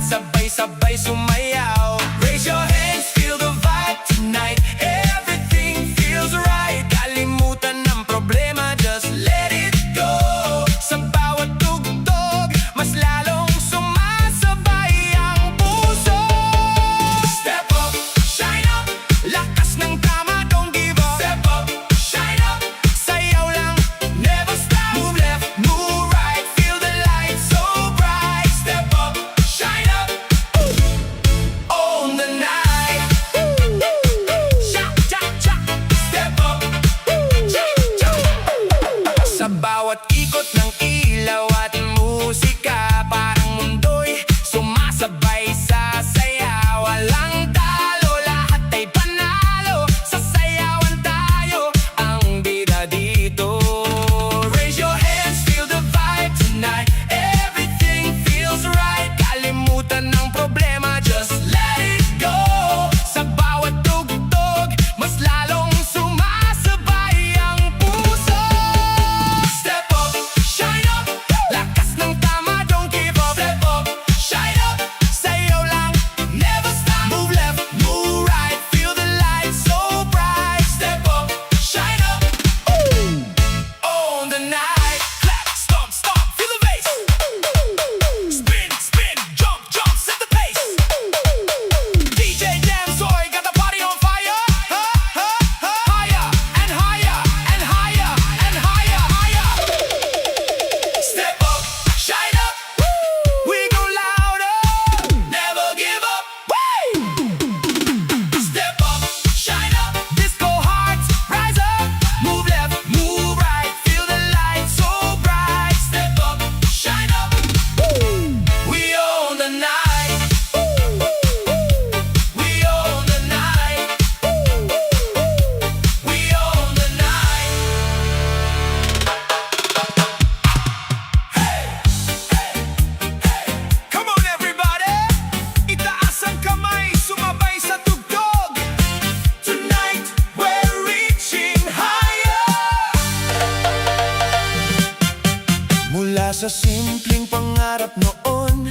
sabay-sabay sumayaw. Raise your hands, feel the vibe tonight. Everything feels right. Kalimutan ng problema, just let it go. Sa bawat tugtog, mas lalong sumasabay ang puso. Step up, shine up, lakas ng tama, don't give up. Step up, shine up, sayaw lang, never stop. Move left, move right, feel the light so bright. Step up, shine up, own the night. Cha, cha, cha. Step up, cha, cha. Sa bawat ikot ng ilaw at musika, parang mundo'y sumasabay sa saya. Walang talo, lahat ay panalo. Sasayawan tayo, ang bida dito. Raise your hands, feel the vibe tonight. Everything feels right. Kalimutan ng problema, just let it go. Sa bawat tugtog, mas lalong sumasabay ang puso. Step up, shine up, lakas ng tama, don't give up. Step up, shine up, sayaw lang, never stop. Move left, move right, feel the light so bright. Step up, shine up, own the night. Clap, stomp, stomp, feel the bass. Spin, spin, jump, jump, set the pace. DJ Jam Soy got the party on fire. Higher and higher and higher and higher, higher. Step up, shine up, we go louder, never give up. Step up, shine up, disco hearts rise up. Move left, move right, feel the light so bright. Step up, shine up, we own the night. We own the night. We own the night. Come on everybody, itaas ang kamay, sumabay sa tugtog. Tonight we're reaching higher. Mula sa simpleng pangarap noon,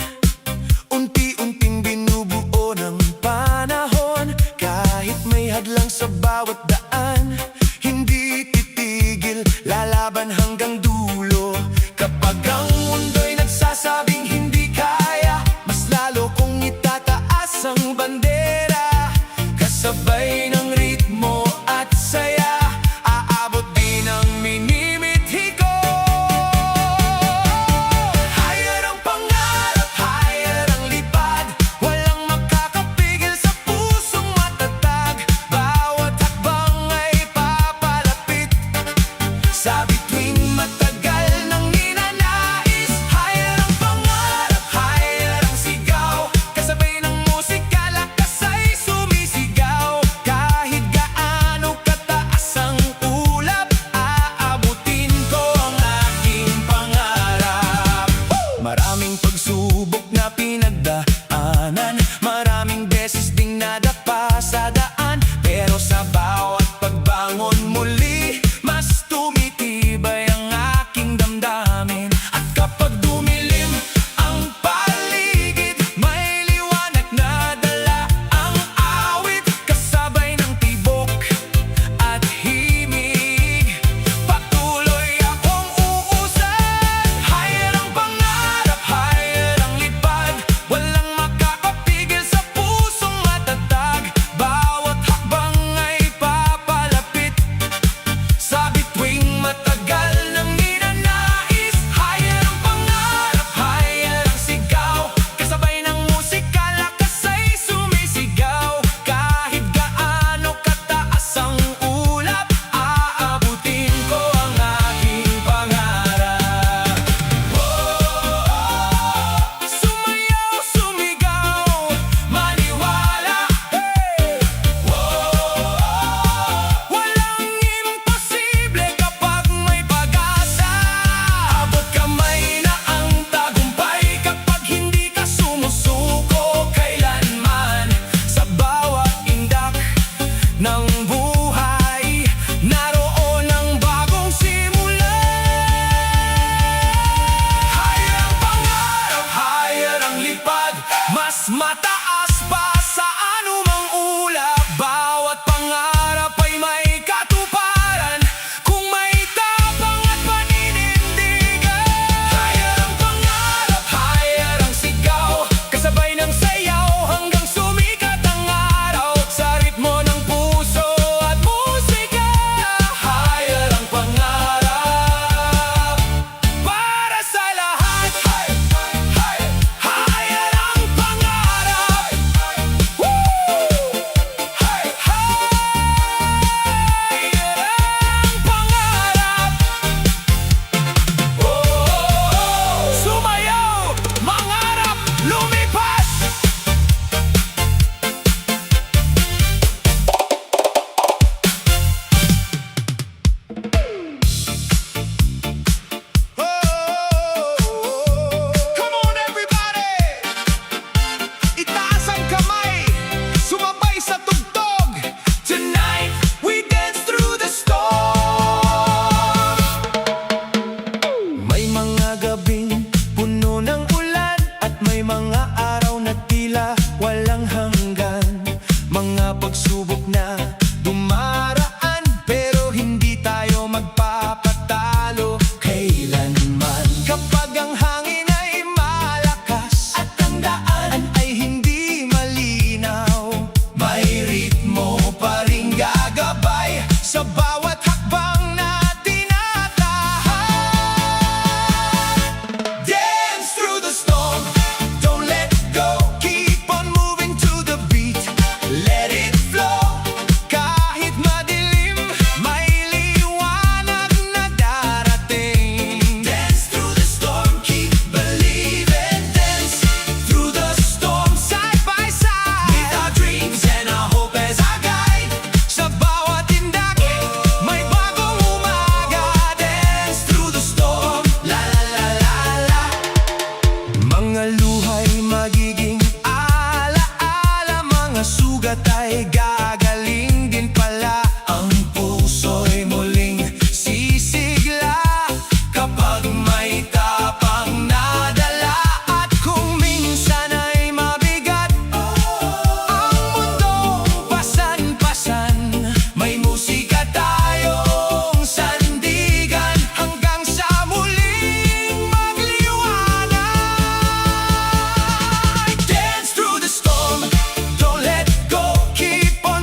unti-unting binubuo ng panahon. Kahit may hadlang sa bawat daan, hindi titigil, lalaban hanggang dulo. Kapag ang mundo'y nagsasabing hindi kaya, mas lalo kong itataas ang bandera. Kasabay ng ritmo at saya, aabot din ang minimithi ko. Higher ang pangarap, higher ang lipad. Walang makakapigil sa pusong matatag. Bawat hakbang mas mataas pa sa anumang ulap. Bawat pangarap ay may katuparan kung may tapang at paninindigan. Higher ang pangarap, higher ang sigaw, kasabay ng sayaw hanggang sumikat ang araw. Sa ritmo ng puso at musika, higher ang pangarap para sa lahat. Higher ang pangarap. Woo! Higher ang pangarap. Sumayaw, mangarap, lumipad. Come on everybody! Itaas ang kamay, sumabay sa tugtog. Tonight, we dance through the storm. May mga gabing puno ng ulan at may mga araw na tila walang hanggan. Mga pagsubok na dumaraan, pero hindi tayo magpapatalo kailanman. Kapag ang hangin ay malakas at ang daan ay hindi malinaw, may ritmo pa rin gagabay sa bawat hakbang na tinatahak. Dance through the storm, don't let go, keep on moving to the beat, let it flow. Kahit madilim, may liwanag na darating. Dance through the storm, keep believing. Dance through the storm, side by side, with our dreams and our hope as our guide. Sa bawat tindak, may bagong umaga. Dance through the storm, la la la la la. Mga luhay magiging alaala, mga sugat ay gagaling din pala. Ang puso'y muling sisigla kapag may tapang nadala. At kung minsan ay mabigat ang mundong pasan-pasan, may musika tayong sandigan hanggang sa muling magliwanag. Dance through the storm, don't let go, keep on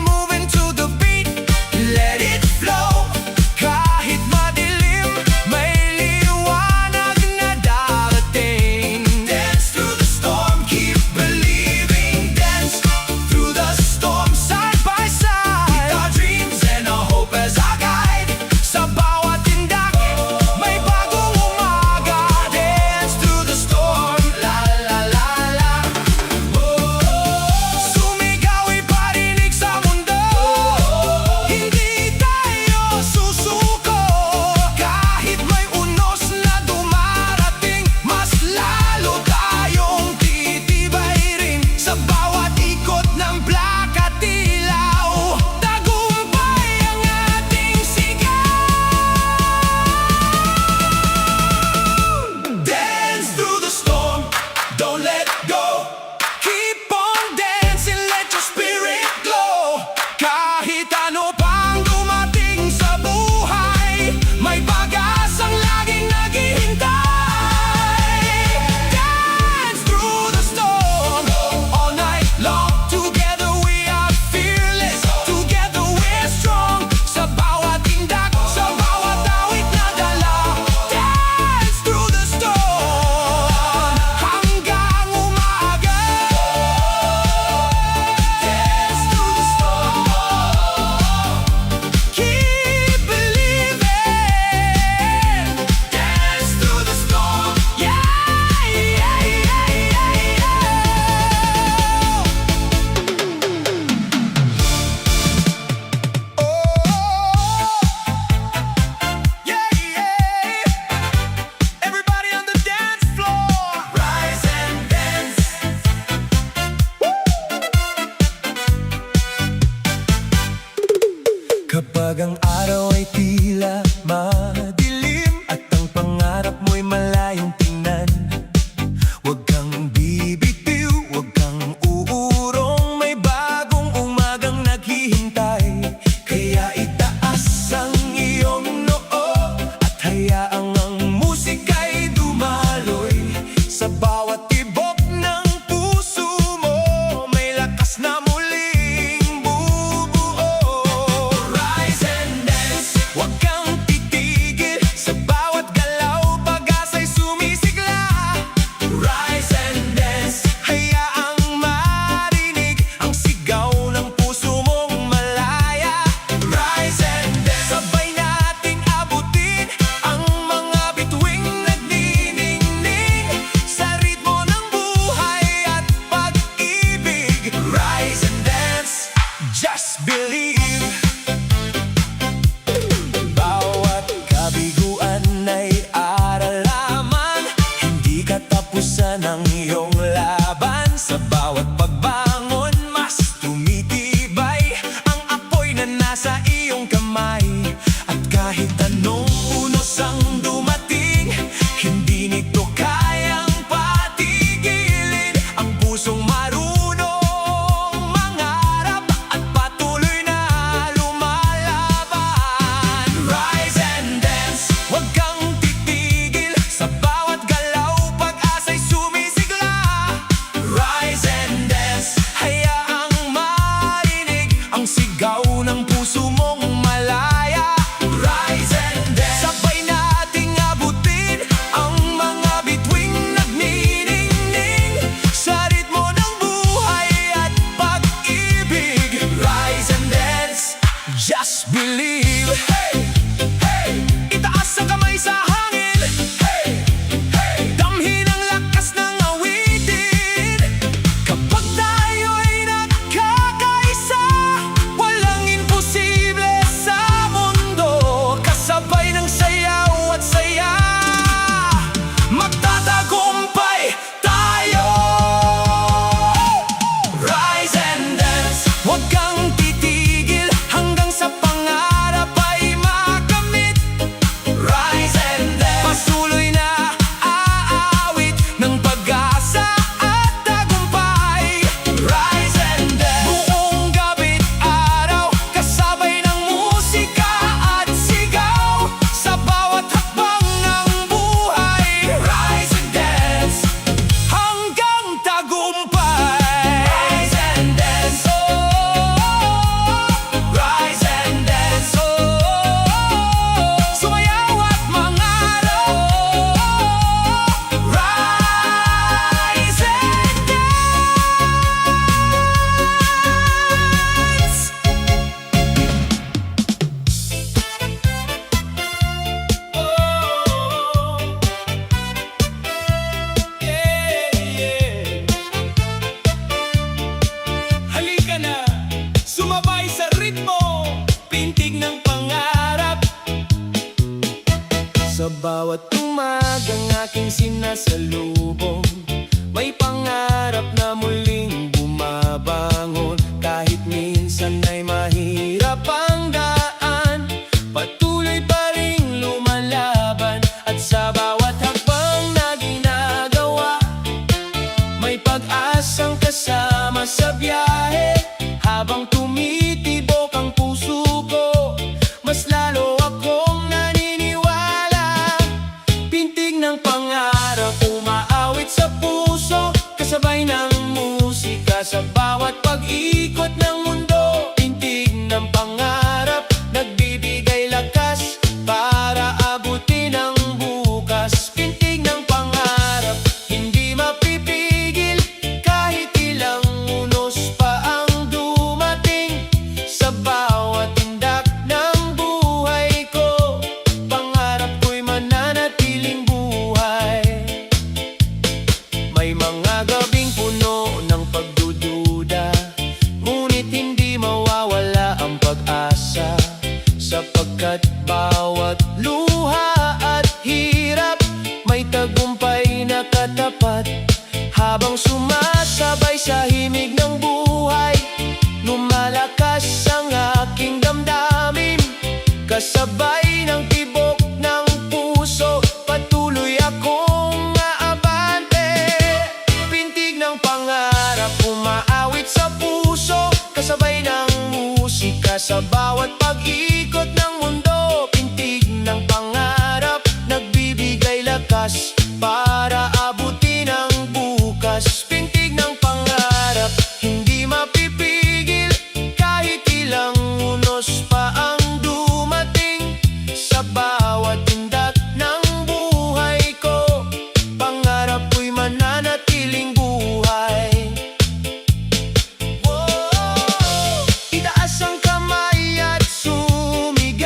bawat pagbangon, mas tumitibay ang apoy na nasa iyong kamay. At kahit anong unos ang dumating, hindi nito kayang patigilin ang pusong marunong mangarap at patuloy na lumalaban. Rise and dance, huwag kang titigil sa bawat galaw, pag-asa'y sumisigla. Rise and dance, hayaang marinig ang sigaw ng puso mong malaya. Rise and dance, sabay nating abutin ang mga bituing nagniningning sa ritmo ng buhay at pag-ibig. Rise and dance, just believe. Hey, hey, itaas ang kamay sa hangin. Hey, hey, damhin ang lakas ng awitin. Kapag tayo'y nagkakaisa, walang imposible sa mundo. Kasabay ng sayaw at saya, magtatagumpay tayo. Rise and dance, huwag kang titigil hanggang sa pangarap ay makamit. Rise and dance, patuloy na aawit ng pag-asa at tagumpay. Rise and dance, buong gabi't araw, kasabay ng musika at sigaw sa bawat hakbang ng buhay. Rise and dance, hanggang tagumpay. Rise and dance, oh, rise and dance, oh, sumayaw at mangarap. Rise and dance. Halika na, sumabay sa ritmo, pintig ng pangarap. Sa bawat umagang aking sinasalubong, may pangarap na muling bumabangon. Kahit minsan ay mahirap ang daan, patuloy pa ring lumalaban. At sa bawat hakbang na ginagawa, may pag-asang kasama sa biyahe. Habang tumitibok ang puso ko, mas lalo akong naniniwala. Pintig ng pangarap umaawit sa puso, kasabay ng musika sa bawat pag-ikot ng mundo. Pintig ng pangarap, nagbibigay lakas para abutin ang bukas. Pintig ng pangarap, hindi mapipigil kahit ilang unos pa ang dumating sa bawat tindak ng buhay ko. Pangarap ko'y mananatiling buhay. May mga gabing puno ng pagdududa, ngunit hindi mawawala ang pag-asa. Sapagkat bawat luha at hirap, may tagumpay na katapat. Habang sumasabay sa himig ng buhay, lumalakas ang aking damdamin. Kasabay ng tibok ng puso, patuloy akong aabante. Pintig ng pangarap umaawit sa puso, kasabay ng musika sa bawat pag-ikot ng mundo. Pintig ng pangarap, nagbibigay lakas para abutin ang bukas. Pintig ng pangarap, hindi mapipigil kahit ilang unos pa ang dumating sa bawat tindak ng buhay ko. Pangarap ko'y mananatiling buhay. Itaas ang kamay at sumigay.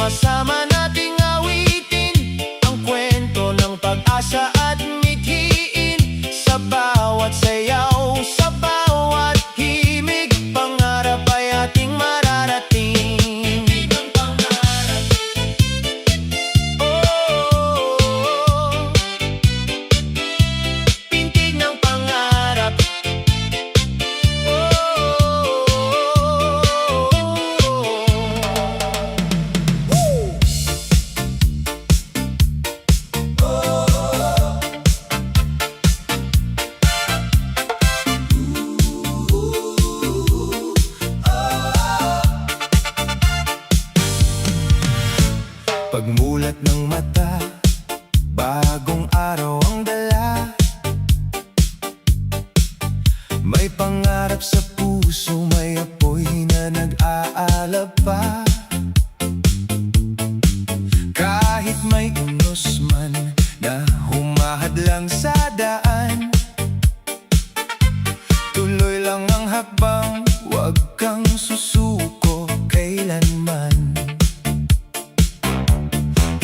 Sama-sama nating awitin ang kwento ng pag-asa at mithiin. Sa bawat sayaw, sa bawat himig, pangarap ay ating mararating. Oh, pintig ng pangarap. Pagmulat ng mata, bagong araw ang dala. May pangarap sa puso, may apoy na nag-aalab pa. Kahit may unos man na humahadlang sa daan, tuloy lang ang hakbang, huwag kang susuko kailanman.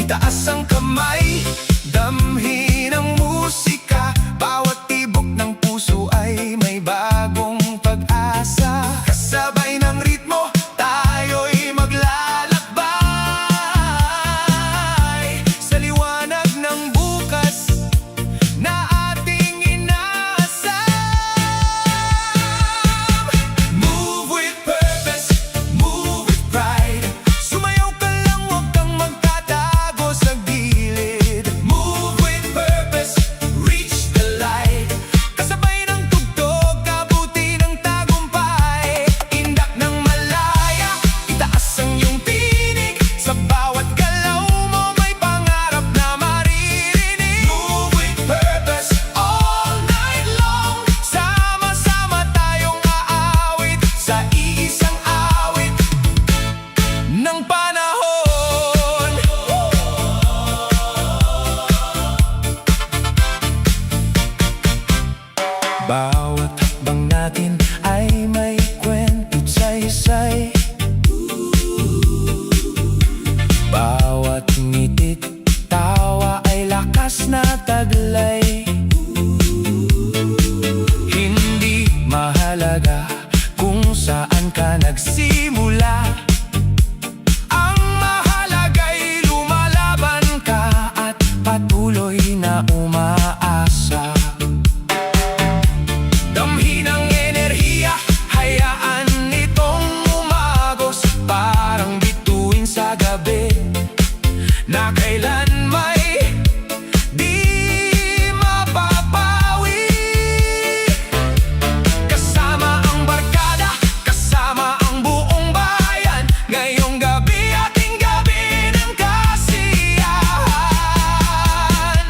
Itaas ang kamay, damhin ang musika. Bawat tibok ng puso ay may bagong pag-asa. Kasabay ng ritmo, tayo'y maglalakbay sa liwanag ng bukas na ating inaasam. Move with purpose, move with pride. Sumayaw ka lang, huwag kang magtatago sa gilid. Move with purpose, reach the light. Kasabay ng tugtog, kabuti ng tagumpay. Indak ng malaya, itaas ang iyong tinig. Sa bawat galaw mo may pangarap na maririnig. Move with purpose, all night long. Sama-sama tayong aawit sa iisang awit ng panahon. Bawat hakbang natin ay may kwento't saysay. Bawat ngitit, tawa ay lakas na taglay. Hindi mahalaga kung saan ka nagsimula. Ang mahalaga'y lumalaban ka at patuloy na umaasa. Damhin ang enerhiya, hayaan itong umagos. Parang bituin sa gabi na kailan may di mapapawi. Kasama ang barkada, kasama ang buong bayan. Ngayong gabi, ating gabi ng kasiyahan.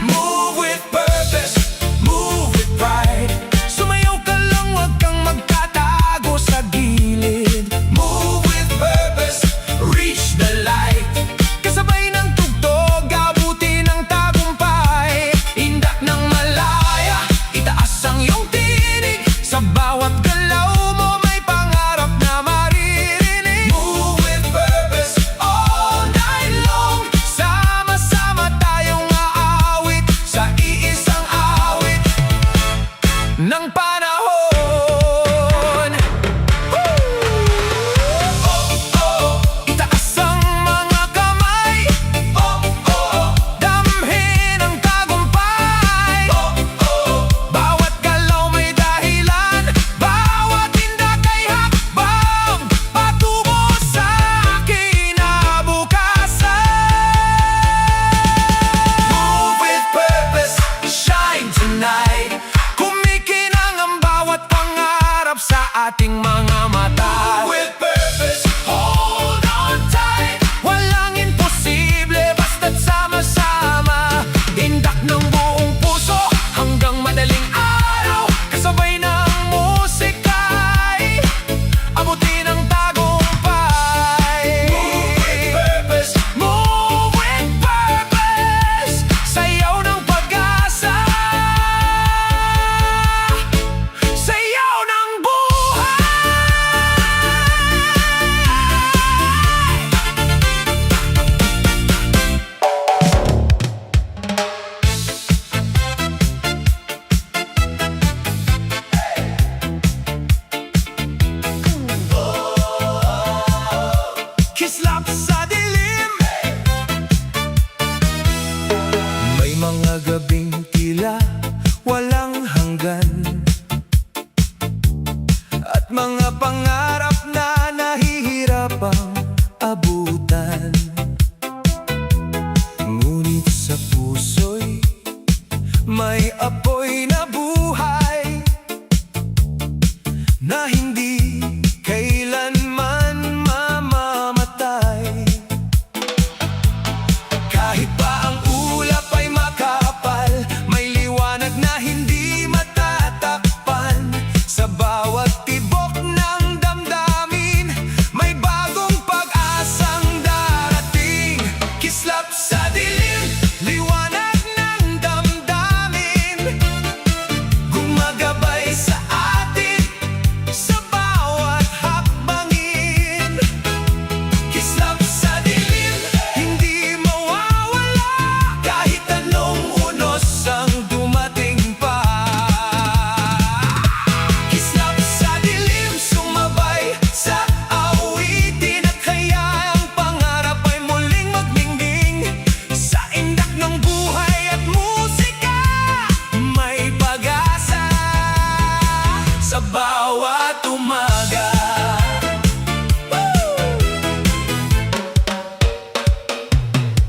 Move with purpose, move with pride. Sumayaw ka lang, huwag kang magtatago sa gilid. Move with purpose, reach the light. Kasabay ng tugtog,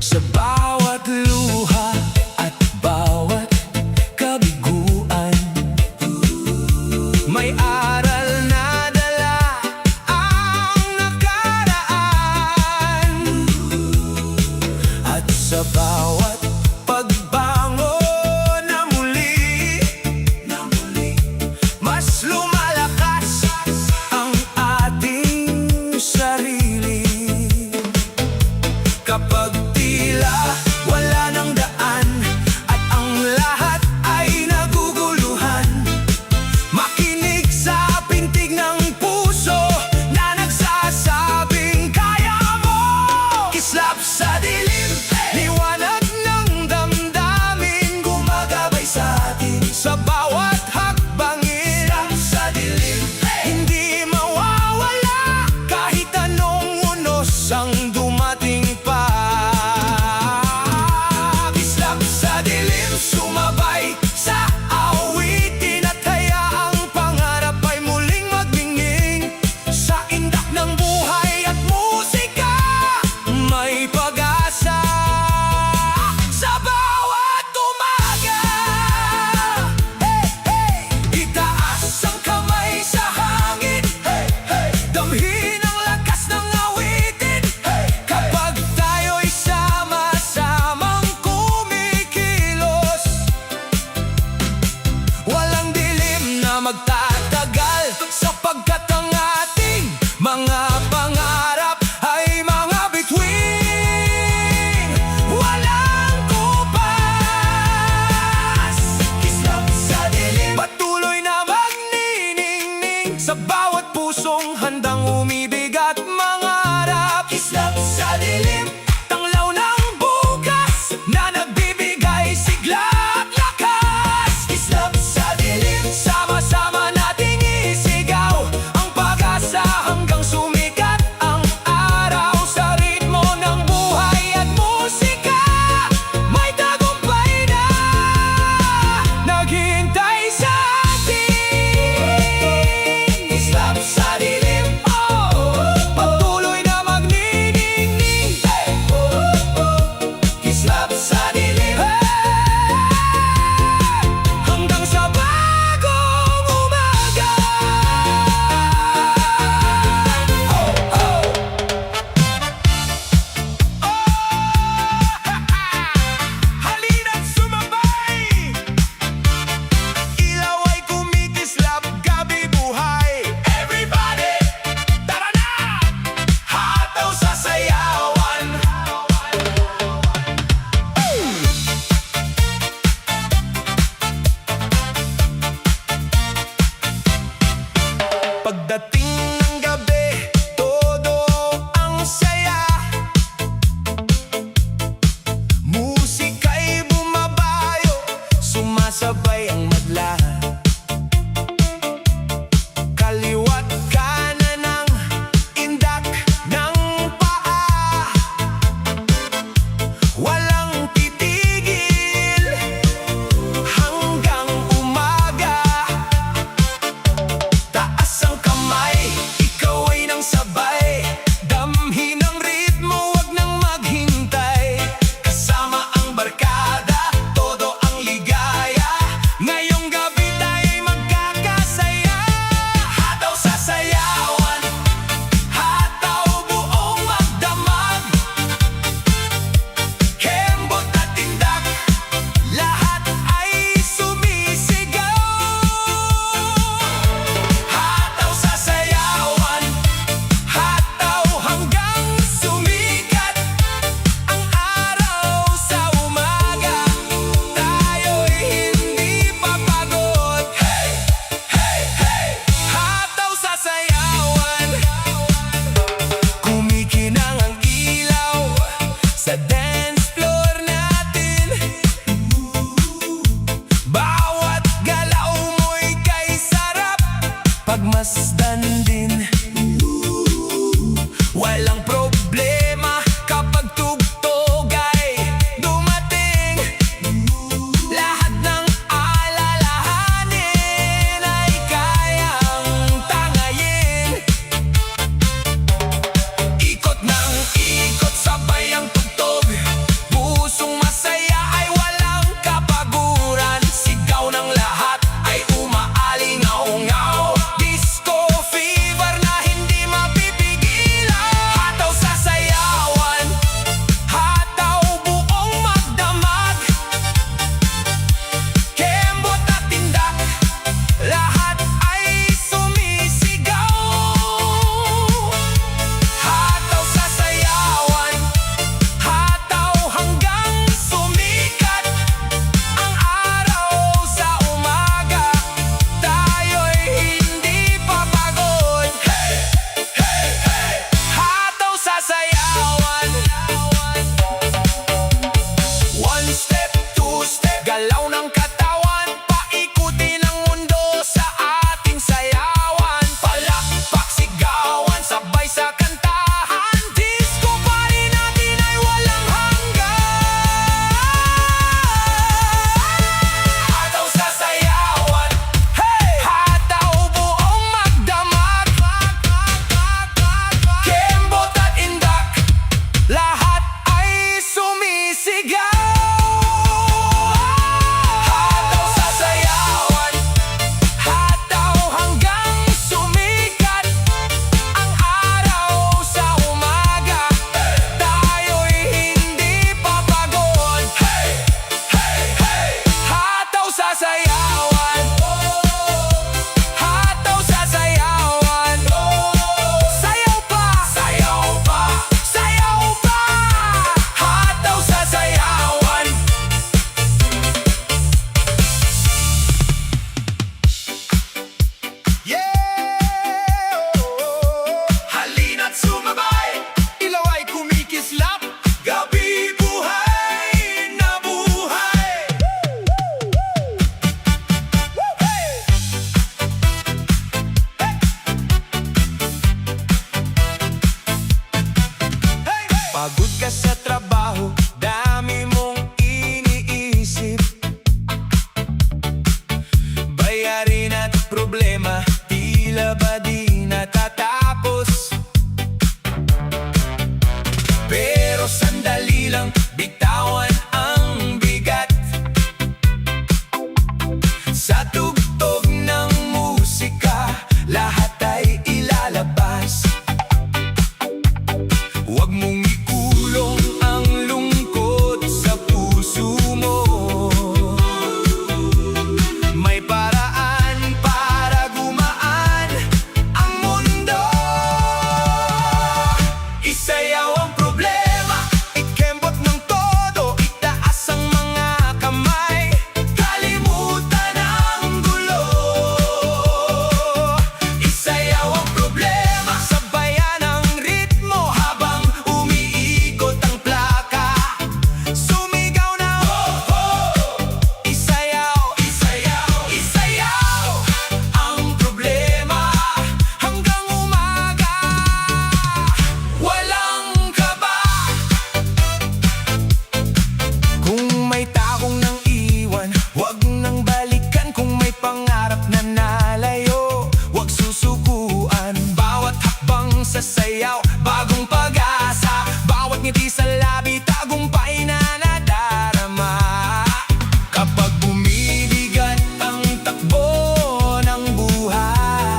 Sa bawat luha at bawat kabiguan, may aral na dala ang nakaraan. At sa bawat pagbango na muli, mas lumalakas ang ating sarili. Kapag tila wala ng daan at ang lahat ay naguguluhan, makinig sa pintig ng puso na nagsasabing kaya mo. Kislap sa dilim, liwanag ng damdamin, gumagabay sa atin sa bawat hakbangin. Kislap sa dilim, hindi mawawala kahit anong unos ang dumating pa. Kislap sa dilim, sumabay sa awitin at hayaang pangarap ay muling magningning. Sa indak ng buhay at musika, may pag-asa sa bawat umaga. Hey, hey! Itaas ang kamay sa hangin, hey, hey! Damhin ang lakas ng awitin, hey, kapag tayo'y sama-samang kumikilos. Walang dilim na magtatagal, sapagkat ang ating mga pangarap ay mga bituin. Walang kupas. Kislap sa dilim, patuloy na magniningning sa bawat pusong handang umibig at mangarap. Kislap sa dilim, tanglaw ng bukas na nagbibigay sigla at lakas. Kislap sa dilim, sama-sama nating isigaw ang pag-asa hanggang sumikat ang araw. Sa ritmo ng buhay at musika, may tagumpay na naghihintay sa atin. Kislap sa dilim, patuloy na magniningning. Kislap sa dilim, hanggang sa bagong umaga. Halina't sumabay, ilaw ay kumikislap, gabi buhay. Everybody, tara na! Hataw sa sayawan. Pagdating ng gabi, todo ang saya. Musika'y bumabayo, sumasabay ang madla. Kaliwa't kanan ng indak ng paa, walang titigil hanggang umaga. Taas ang kamay, ikaw ay nang sabay, damhin ang ritmo, wag nang maghintay. Kasama ang barkada, todo ang ligaya, ngayong gabi tayo'y magkakasaya. Hataw sa sayawan, hataw buong magdamag, kembot at tindak, lahat ay sumisigaw. Hataw sa sayawan, hataw hanggang sumikat ang araw. Sa umaga, tayo'y hindi papagod. Hey, hey, hey! Hataw sa sayawan, kumikinang ang ilaw sa dance floor natin. Bawat galaw mo'y kay sarap pagmasdan din. Walang problema kapag tugtog ay dumating. Lahat ng alalahanin ay kayang tangayin. Ikot ng ikot, sabay ang tugtog. Sandali lang, bitawan ang bigat. Sa tugtog ng musika, lahat ay ilalabas. Huwag mong ikulong ang lungkot sa puso mo. May paraan para gumaan ang mundo. Isayaw ang problema, ikembot ng todo, itaas ang mga kamay, kalimutan ang gulo. Isayaw ang problema, sabayan ang ritmo habang umiikot ang plaka. Sumigaw na oh-oh, isayaw, isayaw, isayaw ang problema hanggang umaga. Walang kaba. Kung may takong nang iwan, huwag nang balikan. Kung may pangarap na nalayo, huwag susukuan. Bawat hakbang sa sayaw, bagong pag-asa. Bawat ngiti sa labi, tagumpay na nadarama. Kapag bumibigat ang takbo ng buhay,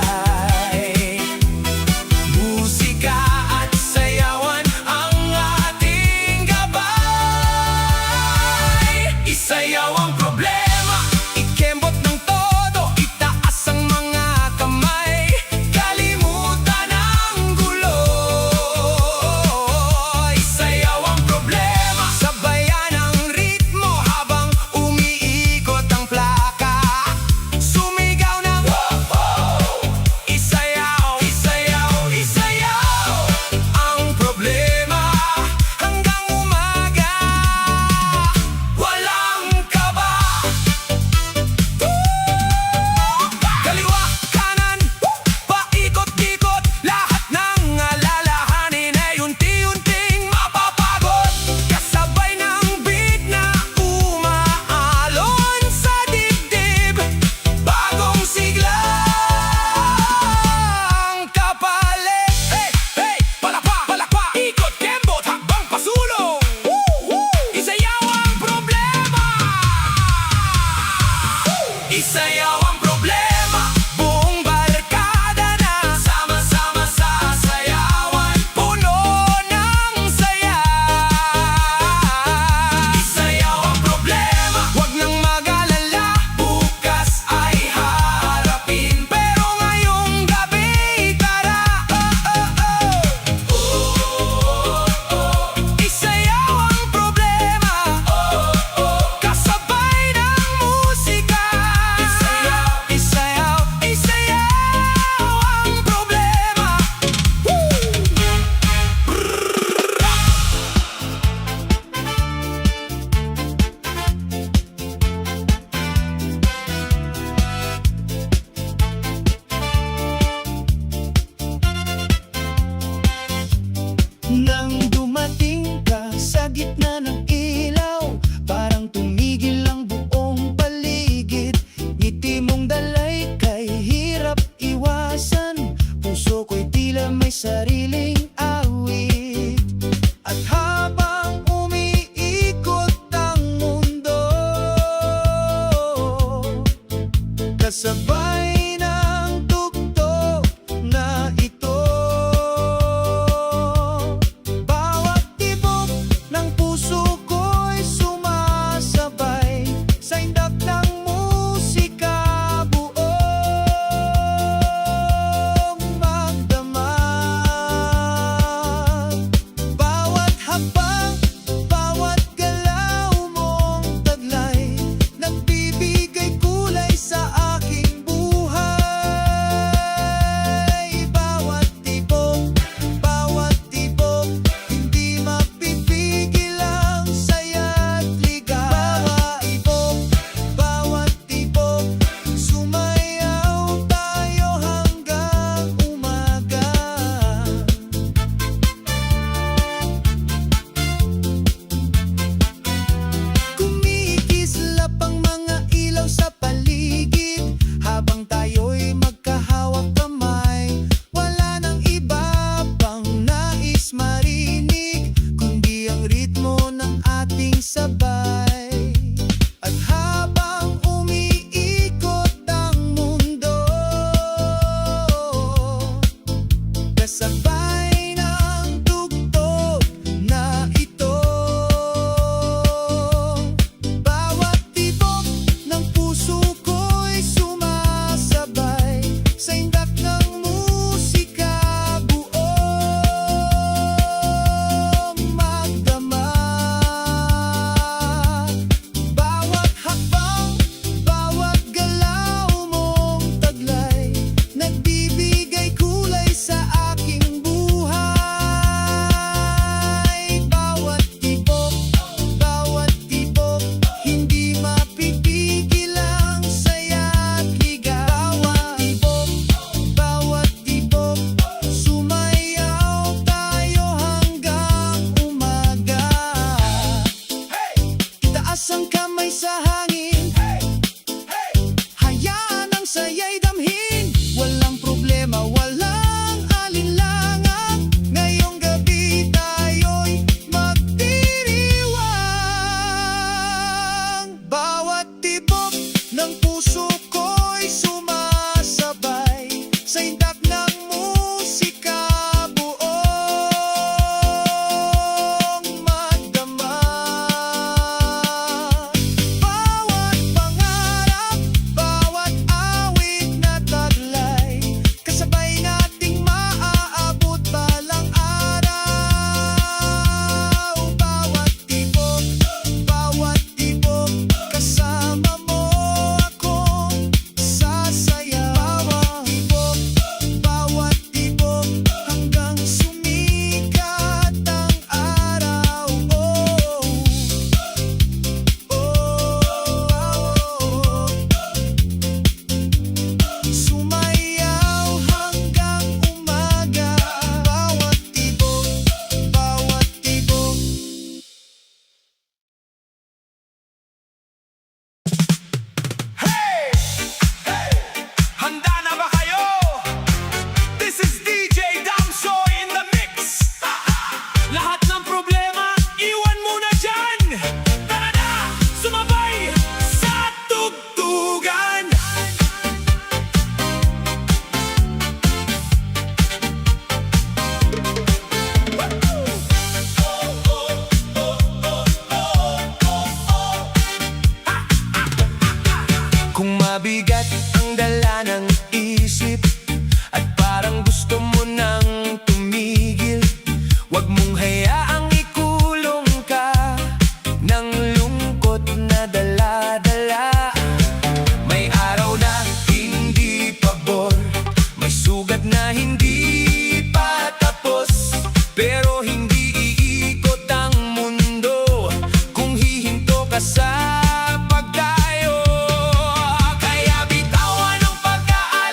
musika at sayawan ang ating gabay. Isayaw ang problema, ikembot ng todo, itaas ang mga kamay, kalimutan ang gulo. Isayaw ang problema, sabayan ang ritmo habang umiikot ang plaka. Sumigaw ng oh-oh, isayaw, isayaw, isayaw ang problema hanggang umaga. Walang kaba. Kaliwa, kanan, paikot-ikot, lahat ng alalahanin ay unti-unting mapapagod. Kasabay ng beat na umaalon sa dibdib, bagong sigla ang kapalit. Hey, hey, palakpak, palakpak, ikot, kembot, hakbang pasulong. Isayaw ang problema. Isayaw ang problema, buong barkada na sama-sama sa sayawan, puno ng saya. Isayaw ang problema, huwag nang mag-alala, bukas ay haharapin. Pero ngayong gabi, tara, isayaw ang problema, kasabay ng musika. Isayaw, isayaw, isayaw ang problema. Nang dumating ka sa gitna ng ilaw, parang tumigil ang buong paligid. Ngiti mong dalay kay hirap iwasan, puso ko'y tila may sariling awit. At habang umiikot ang mundo, kasabay ng tugtog na ito, bawat tibok ng puso ko'y sumasabay sa indak ng musika, buong magdamag. Bawat hakbang, bawat galaw mong taglay, nagbibigay kulay sa aking buhay. sa hangin. Hayaan ang saya'y damhin. Walang problema, walang alinlangan. Ngayong gabi tayo'y magdiriwang. Bawat tibok ng puso ko'y sumasabay sa indak ng musika, buong magdama. Bawat pangarap, bawat awit na taglay, kasabay nating maaabot balang araw. Bawat tibok, kasama mo ako sasayaw. Bawat tibok, hanggang sumikat ang araw. Sumayaw hanggang umaga. Bawat tibok, bawat tibok. Hey! Hey! Handa na ba kayo? This is DJ Damsoy in the mix. Lahat ng problema, iwan muna dyan. Tara na, sumabay sa tugtugan. Kung mabigat ang dala ng isip at parang gusto mo nang tumigil, wag mong hayaang ikulong ka ng lungkot na dala-dala. May araw na hindi pabor, may sugat na hindi pa tapos, pero hindi iikot ang mundo kung hihinto ka sa pagdayo. Kaya bitawan ang pag-aalala.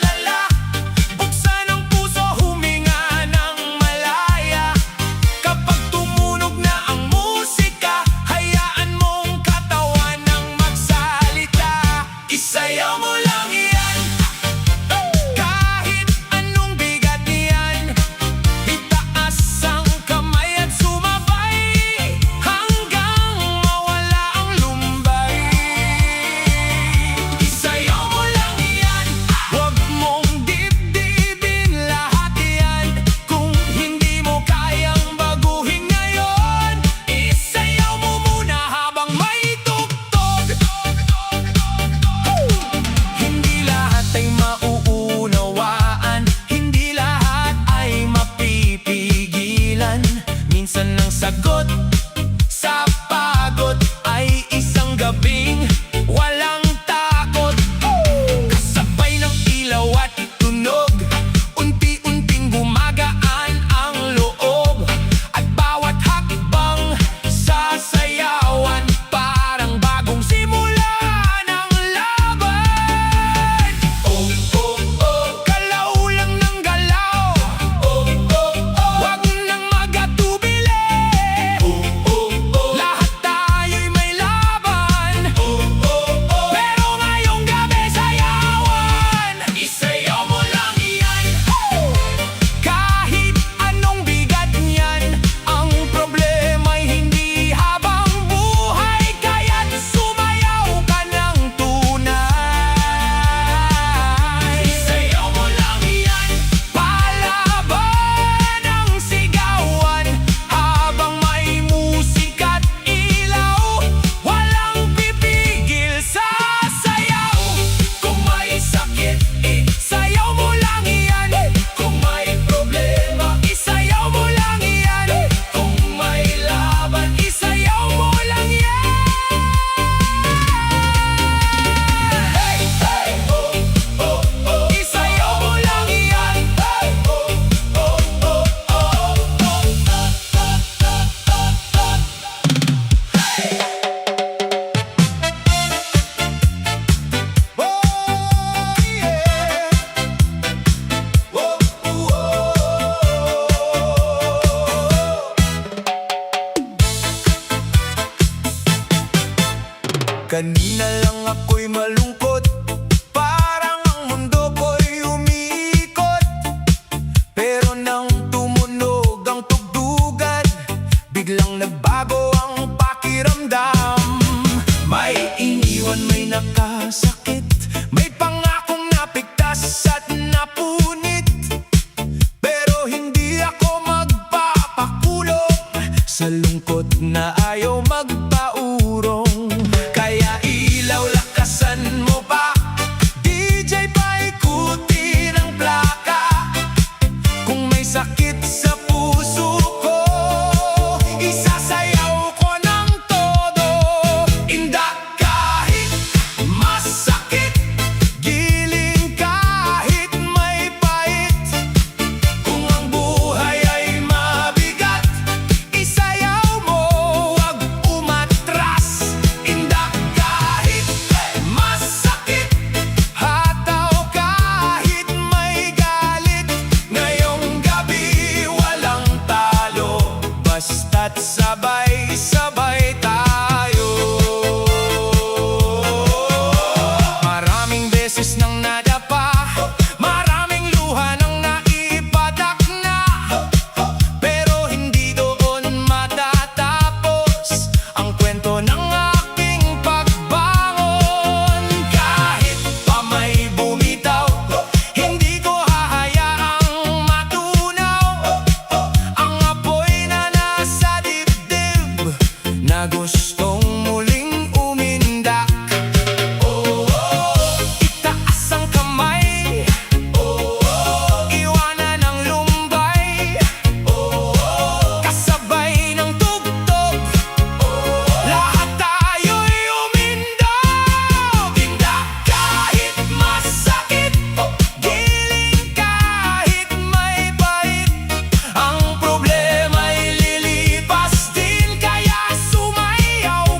Kanina lang ako'y malungkot, parang ang mundo ko'y umiikot. Pero nang tumunog ang tugtugan, biglang nagbago ang pakiramdam. May iniwan, may nakasakit, may pangakong napigtas at napunit. Pero hindi ako magpapakulong sa lungkot na ayaw magpaurong. Kaya ilaw, lakasan mo pa, DJ paikutin ang plaka. Kung may sakit sa puso ko, isasayaw ko ng todo. Indak kahit masakit, giling kahit may pait. Kung ang buhay ay mabigat, isayaw mo, wag umatras. Indak kahit masakit, hataw kahit may galit. Ngayong gabi walang talo, basta't sabay-sabay tayo. Maraming beses nang nadapa, maraming luha nang naipadak na. Pero hindi doon matatapos ang kwento ng aking pagbangon. Kahit pa may bumitaw, hindi ko hahayaang matunaw ang apoy na nasa dibdib, na gustong muling umindak. Itaas ang kamay, iwanan ang lumbay, kasabay ng tugtog, lahat tayo'y umindog. Indak kahit masakit, giling kahit may bait. Ang problema'y lilipas din, kaya sumayaw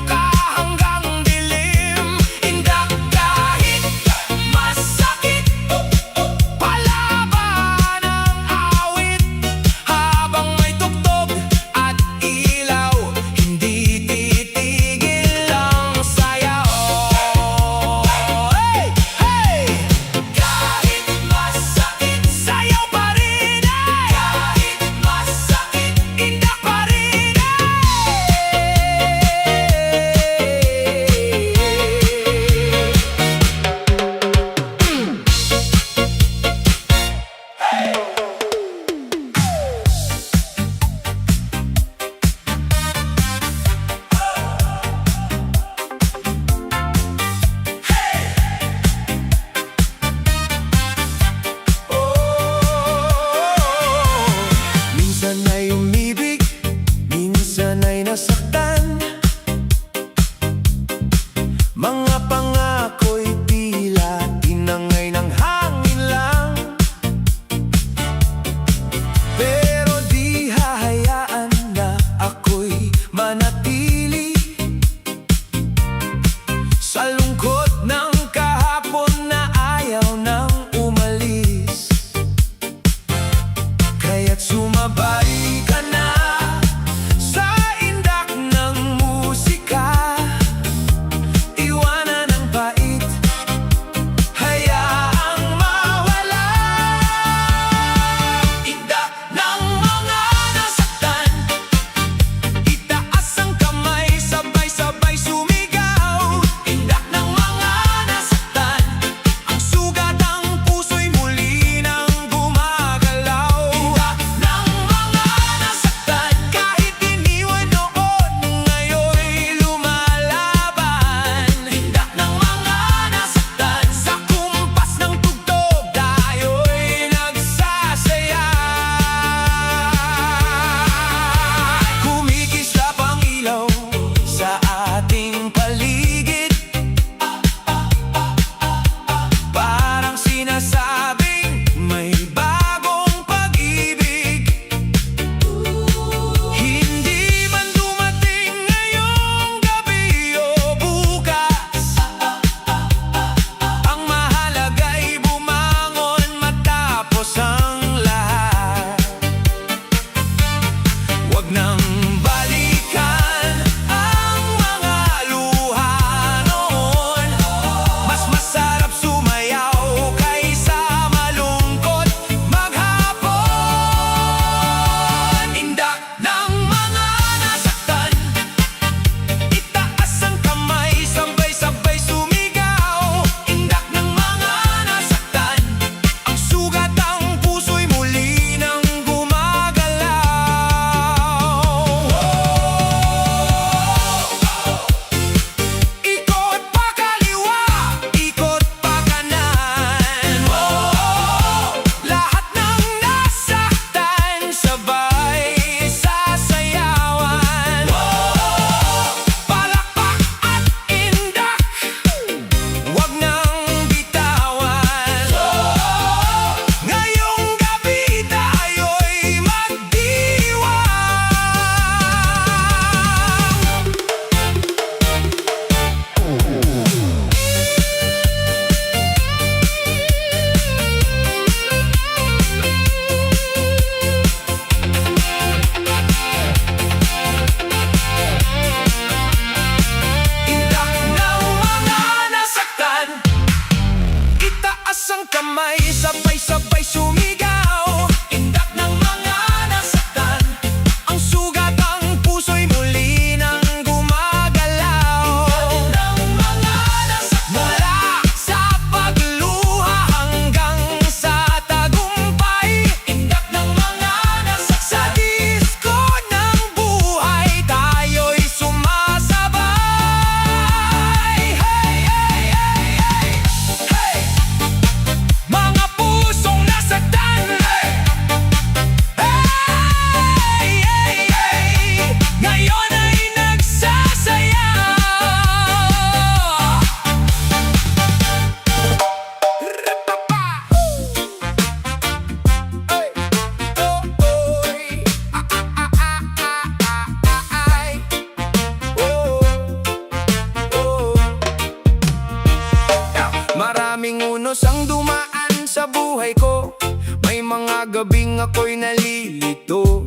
unos ang dumaan sa buhay ko. May mga gabing ako'y nalilito,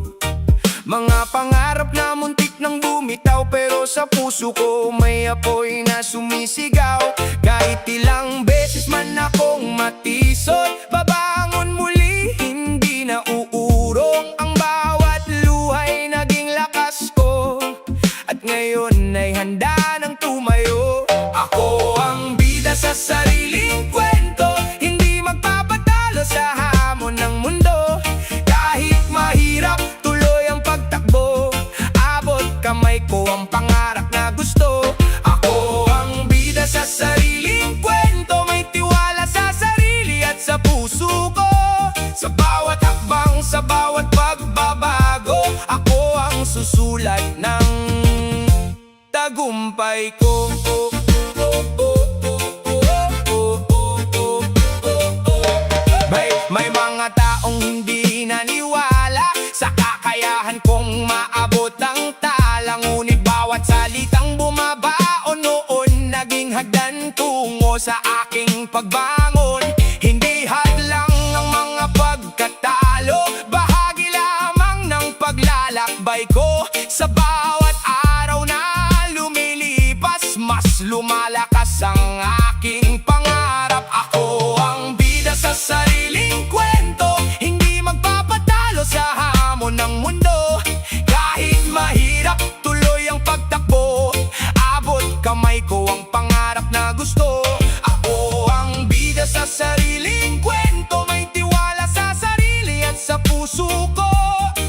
mga pangarap na muntik nang bumitaw, pero sa puso ko may apoy na sumisigaw. Kahit ilang beses man akong matisod, babangon muli, hindi na uurong. Ang bawat luhay naging lakas ko, at ngayon ay handa nang tumayo. Ako ang bida sa sariling kwento, hindi magpapatalo sa hamon ng mundo. Kahit mahirap, tuloy ang pagtakbo, abot kamay ko ang pangarap na gusto. Ako ang bida sa sariling kwento, may tiwala sa sarili at sa puso ko. Sa bawat hakbang, sa bawat pagbabago, ako ang susulat ng tagumpay ko. May mga taong hindi naniwala sa kakayahan kong maabot ang tala, ngunit bawat salitang bumabaon noon naging hagdan tungo sa aking pagbangon. Hindi hadlang ang mga pagkatalo, bahagi lamang ng paglalakbay ko. Sa bawat araw na lumilipas, mas lumalakas ang aking pangarap. Ako ang bida sa sariling kwento, hindi magpapatalo sa hamon ng mundo. Kahit mahirap, tuloy ang pagtakbo, abot kamay ko ang pangarap na gusto. Ako ang bida sa sariling kwento, may tiwala sa sarili at sa puso ko.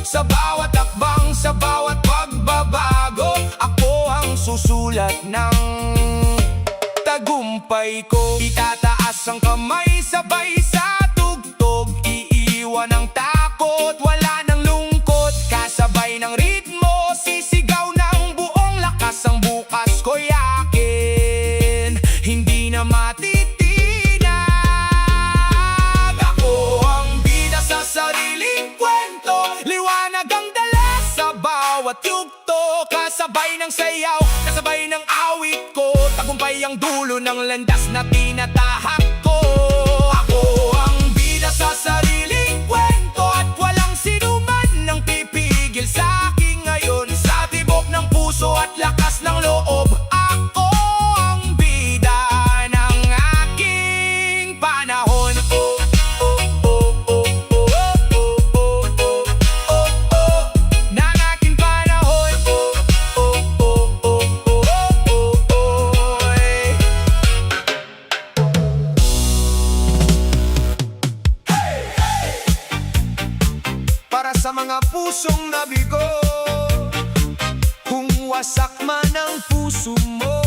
Sa bawat hakbang, sa bawat pagbabago, ako ang susulat ng tagumpay ko. Itataas ang kamay sabay sa tugtog, iiwan ang takot, wala ng lungkot. Kasabay ng ritmo, sisigaw ng buong lakas, ang bukas ko yakin, hindi na matitinag. Ako ang bida sa sariling kwento, liwanag ang dala sa bawat yugto. Kasabay ng sayaw, kasabay ng awit ko, tagumpay ang dulo ng landas na tinatahak ko. Ako ang bida sa sariling kwento, at walang sinuman nang pipigil sa akin ngayon. Sa tibok ng puso at lakas ng loob, ako ang bida ng aking panahon. Ng aking panahon. Para sa mga pusong nabigo, kung wasak man ang puso mo,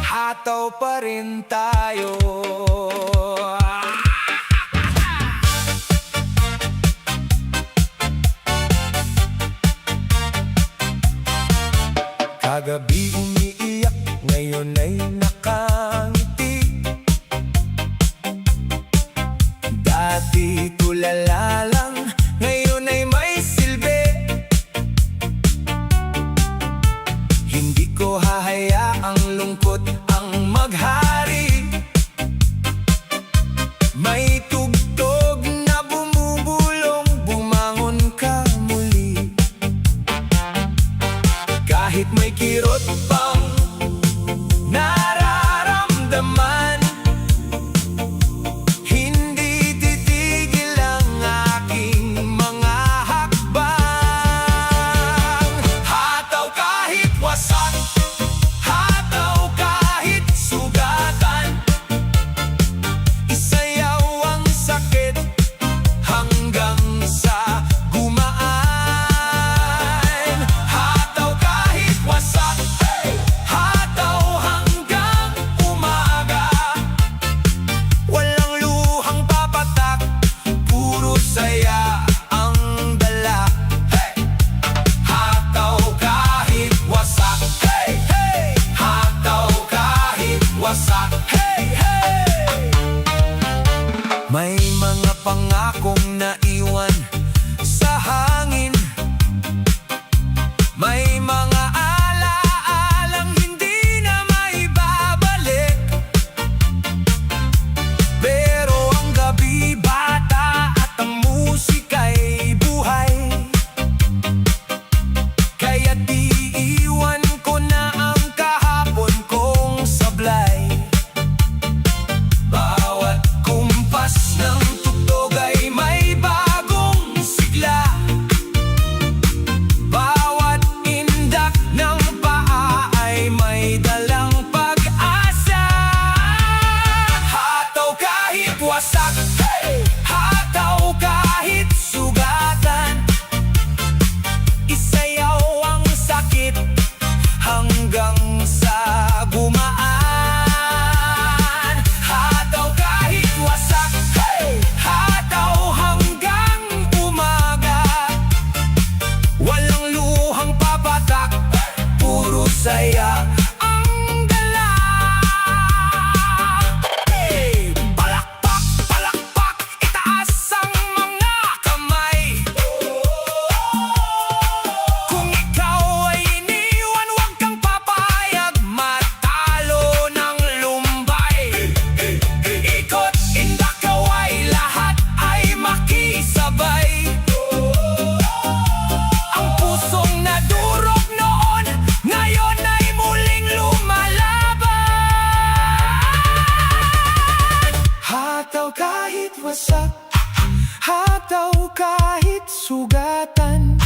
hataw pa rin tayo. Kagabi umiiyak, ngayon ay nakangiti. Dati tulala lang, ngayon ay may silbi. Hindi ko hahayaang lungkot ang maghari. May tugtog na bumubulong, bumangon ka muli. Kahit may kirot pang nararamdaman, hindi titigil ang aking mga hakbang. Hataw kahit wasak, saya ang dala. Palakpak, palakpak, itaas ang mga kamay. Kung ikaw ay iniwan, huwag kang papayag matalo ng lumbay. Ikot, indakaway, lahat ay makisabay. Ang pusong nadurog noon, ngayon ay muling lumalaban. Hataw kahit wasak, hataw kahit sugatan,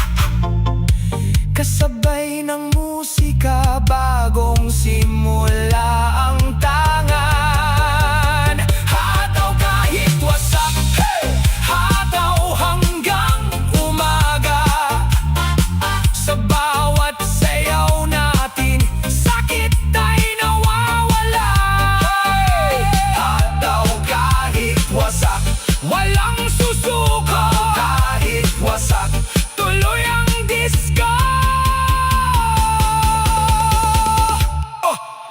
kasabay ng musika, bagong simula ang tangan. Hataw kahit wasak, hey! Hataw hanggang umaga. Sa bawat sayaw natin, sakit ay nawawala. Hataw kahit wasak, walang susuko. Kahit wasak, tuloy ang disco.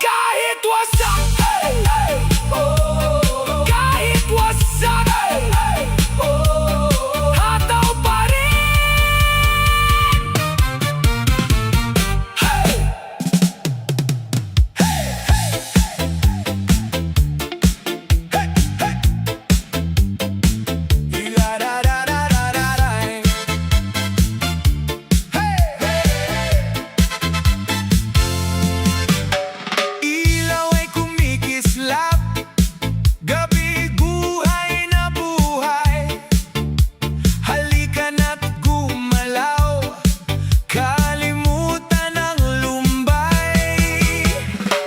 Kahit wasak, hey, hey, oh. Kahit wasak, hey, hey, oh. Hataw pa rin. Hey! Iladadadadadadang. Ilaw ay kumikislap, gabi buhay na buhay. Halika na't gumalaw, kalimutan ang lumbay.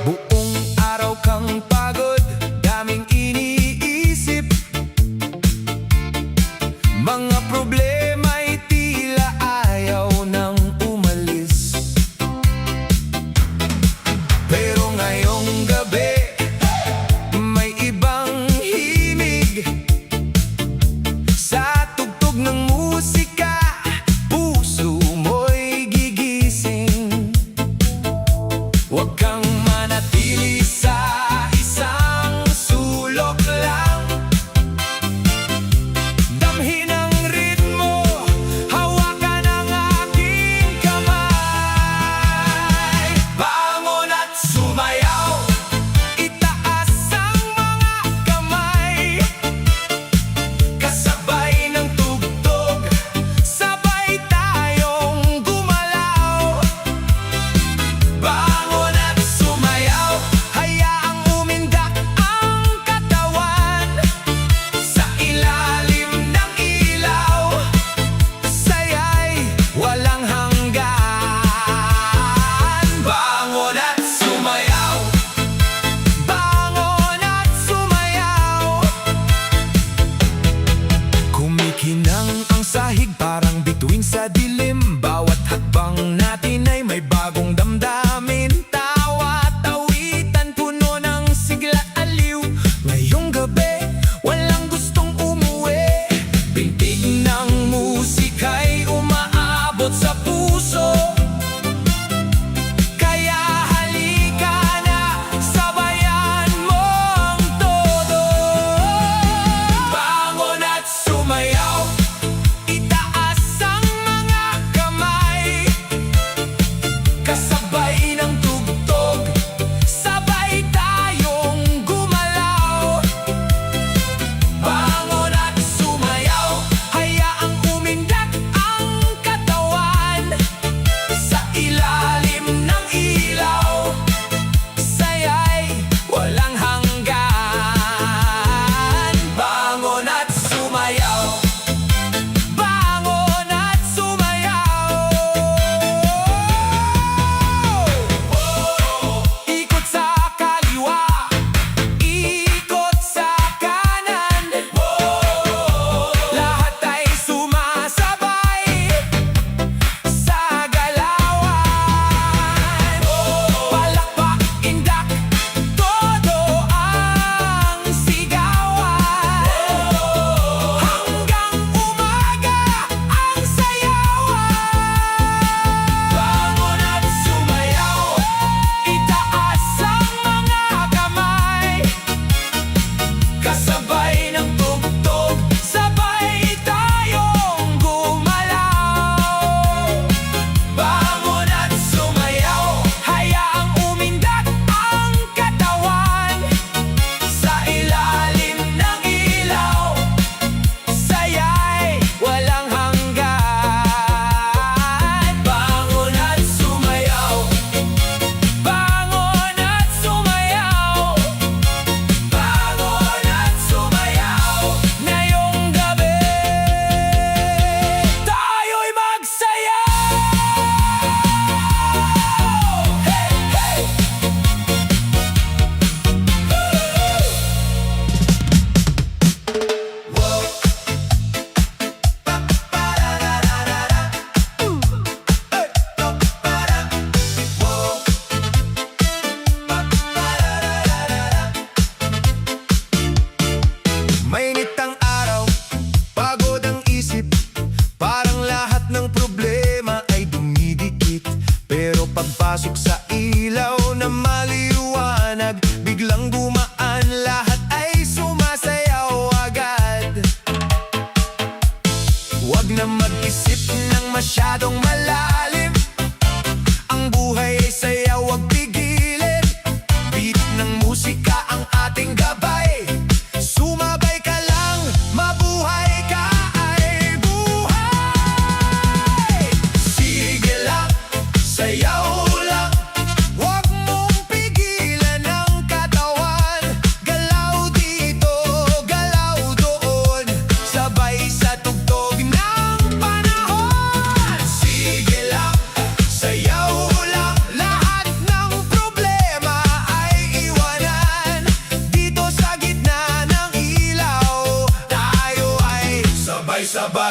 Buong araw kang pagod, daming iniisip. Mga problema'y tila ayaw nang umalis. Pero ngayong gabi, may ibang himig. Sa tugtog ng musika, puso mo'y gigising. Huwag kang manatili sa isang sulok lang. Damhin ang ritmo, hawakan ang aking kamay. Bangon at sumayaw, itaas ang mga kamay. Kasabay ng tugtog, sabay tayong gumalaw. Bangon at sumayaw, hayaan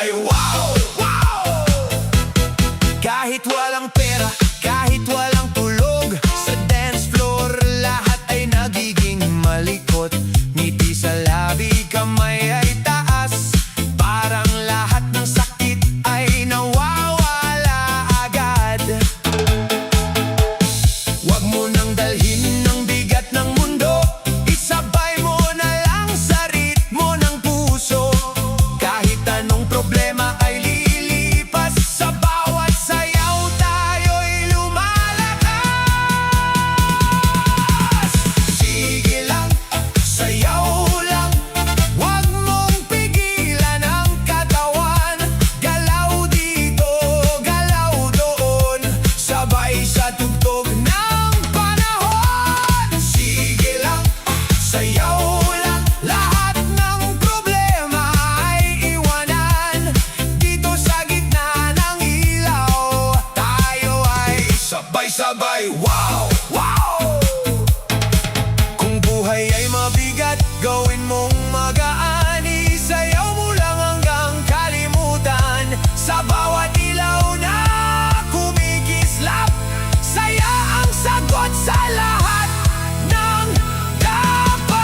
sabay-sabay, wow, wow! Kahit walang pera, kahit walang tulog, sa dance floor lahat ay nagiging malikot. Ngiti sa labi, kamay ay taas, parang lahat ng sakit ay nawawala agad. Huwag mo nang dalhin ng bigat ng mundo, isabay mo na lang sa ritmo ng puso. Kahit anong problema ay lilipas, sa bawat sayaw tayo'y lumalakas. Sige lang, sayaw lang, huwag mong pigilan ang katawan. Galaw dito, galaw doon, sabay sa tugtog ng panahon. Sige lang, sayaw lang, lahat ng problema ay iwanan. Dito sa gitna ng ilaw, tayo ay sabay-sabay, wow, wow! Kung buhay ay mabigat, gawin mong magaan. Isayaw mo lang hanggang kalimutan. Sa bawat ilaw na kumikislap, saya ang sagot sa lahat ng dapat.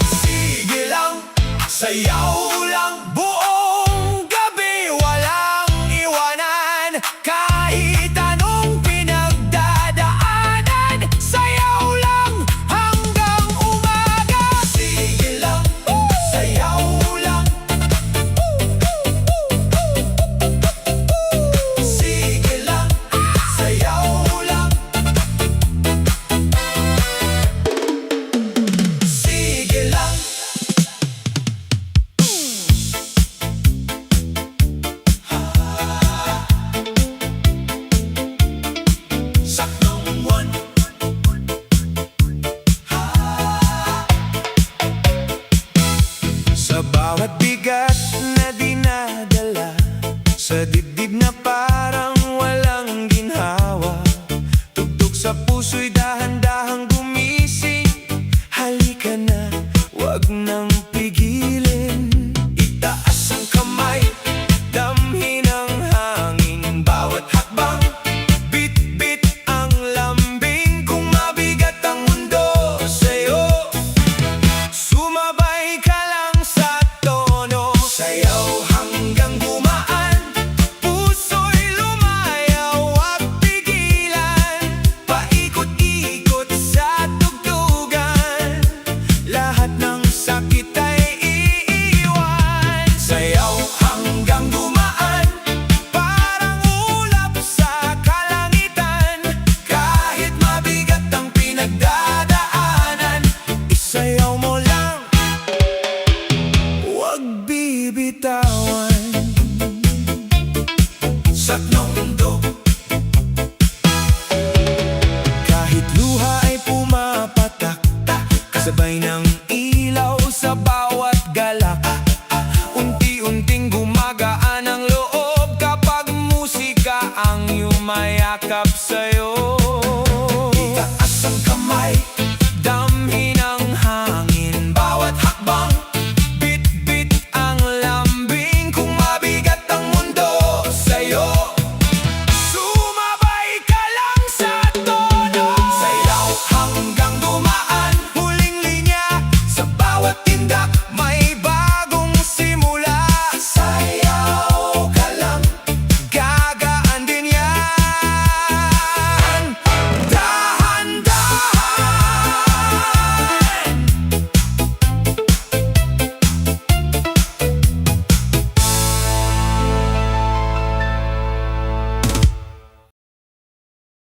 Sige lang, sayaw lang, buong gabi walang iwanan. Kahit anong pinagdadaanan, sayaw lang hanggang umaga. Sige lang, sayaw lang. Sige lang, sayaw lang. Sige lang. Saktong one. Sa bawat bigat na dinadala, sa dibdib na parang walang ginhawa, tugtog sa puso'y dahan-dahang gumising. Halika na, wag nang pigilin. Itaas ang kamay, damhin ang hangin. Bawat hakbang, bit-bit ang lambing. Kung mabigat ang mundo sa'yo, sumabay ka lang sa tono. Sayaw hanggang gumaan, puso'y lumayaw, wag pigilan. Paikot-ikot sa tugtugan, lahat ng sakit ay iiwan. Sayaw hanggang gumaan, parang ulap sa kalangitan. Kahit mabigat ang pinagdadaanan, isayaw mo lang, huwag bibitawan. Saktong mundo, kahit luha ay pumapatak, kasabay ng ilaw sa bawat galak. Unti-unting gumagaan ang loob kapag musika ang yumayakap sa'yo.